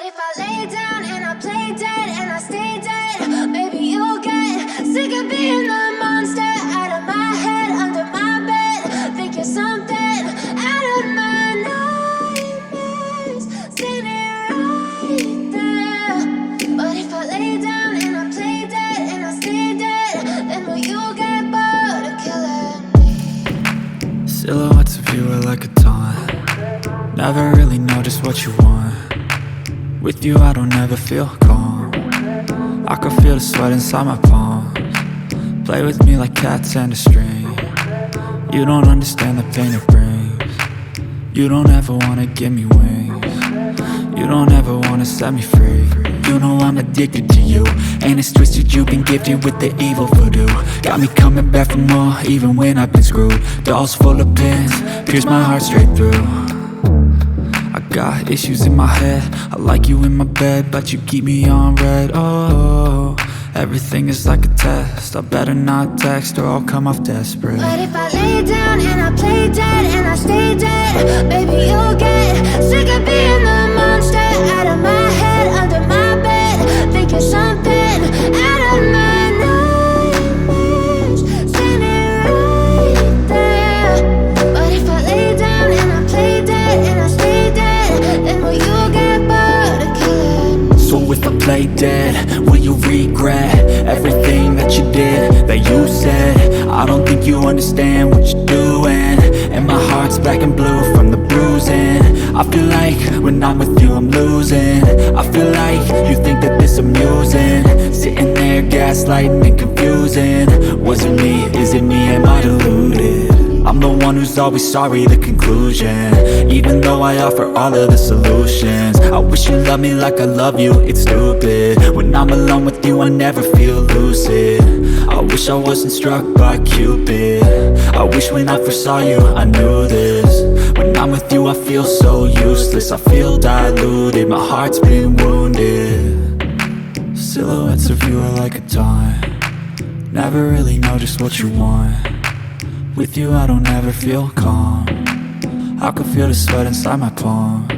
if I lay down and I play dead and I stay dead, maybe you'll get sick of being the monster out of my head, under my bed. Think you're something out of my nightmares, standing right there. But if I lay down and I play dead and I stay dead, then will you get bored of killing me? Silhouettes of you are like a taunt. Never really know just what you want. With you I don't ever feel calm. I can feel the sweat inside my palms. Play with me like cats and a string. You don't understand the pain it brings. You don't ever wanna give me wings. You don't ever wanna set me free. You know I'm addicted to you, and it's twisted, you've been gifted with the evil voodoo. Got me coming back for more, even when I've been screwed. Dolls full of pins, pierce my heart straight through. I got issues in my head, I like you in my bed, but you keep me on red. Oh, everything is like a test, I better not text or I'll come off desperate. But if I lay down and I play dead and I stay dead, baby you'll get sick of being the monster out of my head, under my bed. Think you're something out of my nightmares, standing right there. But if I lay down and I play dead and I stay dead, then will you get bored of killing me? So if I play dead, will you regret everything that you did, that you said? I don't think you understand what you're doing, and my heart's black and blue from the bruising. I feel like when I'm with you I'm losing. I feel like you think that this amusing, sitting there gaslighting and confusing. Was it me? Is it me? Am I deluded? I'm the one who's always sorry, the conclusion, even though I offer all of the solutions. I wish you loved me like I love you, it's stupid. When I'm alone with you I never feel lucid. I wish I wasn't struck by Cupid. I wish when I first saw you I knew this. When I'm with you I feel so useless, I feel diluted, my heart's been wounded. Silhouettes of you are like a taunt. Never really know just what you want. With you I don't ever feel calm. I can feel the sweat inside my palms.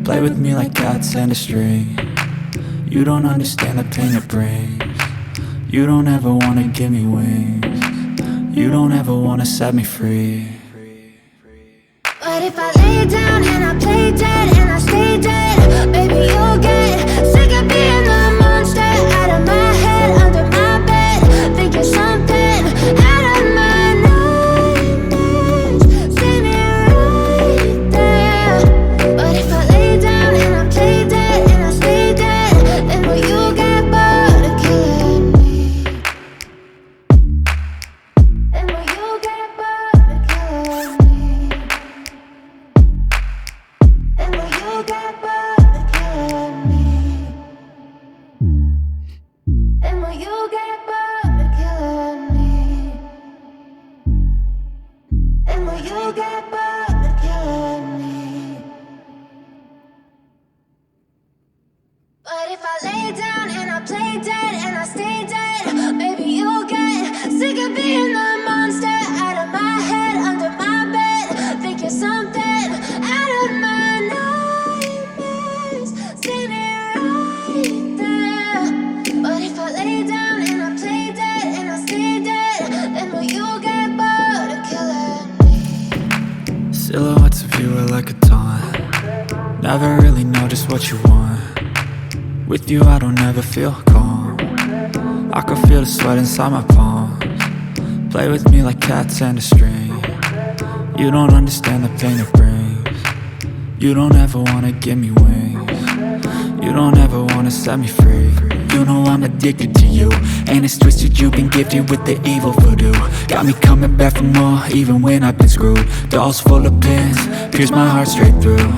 Play with me like cats and a string. You don't understand the pain it brings. You don't ever wanna give me wings. You don't ever wanna set me free. But if I lay down and I play dead and I stay dead, baby you'll get sick of being the monster out of my head, under my bed. Think you're something out of my nightmares, standing right there. But if I lay down and I play dead and I stay dead, then will you get bored of killing me? Then will you get bored of killing me? And will you get bored of killing me? And will you get bored of killing me? And will you get bored of killing me? But if I lay down and I play dead and I stay dead, baby you'll get sick of being the monster out of my head, under my bed. Think you're something out of my nightmares, standing right there. But if I lay down and I play dead and I stay dead, then will you get bored of killing me? Silhouettes of you are like a taunt. Never really know just what you want. With you I don't ever feel calm. I can feel the sweat inside my palms. Play with me like cats and a string. You don't understand the pain it brings. You don't ever wanna give me wings. You don't ever wanna set me free. You know I'm addicted to you, and it's twisted, you've been gifted with the evil voodoo. Got me coming back for more, even when I've been screwed. Dolls full of pins, pierce my heart straight through.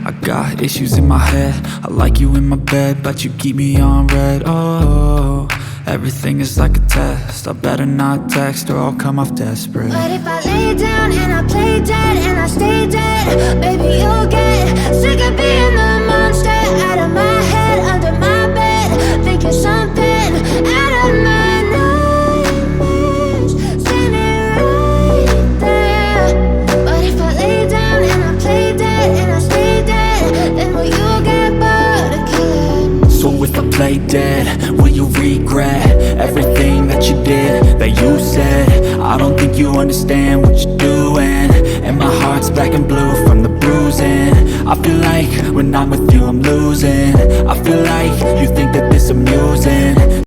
I got issues in my head, I like you in my bed, but you keep me on red. Oh, everything is like a test, I better not text or I'll come off desperate. But if I lay down and I play dead and I stay dead, baby you'll get sick of being the monster out of my head, under my bed. Think you're something out of my nightmares, standing right there. But if I lay down and I play dead and I stay dead, then will you get play dead? Will you regret everything that you did, that you said? I don't think you understand what you're doing, and my heart's black and blue from the bruising. I feel like when I'm with you I'm losing. I feel like you think that this amusing.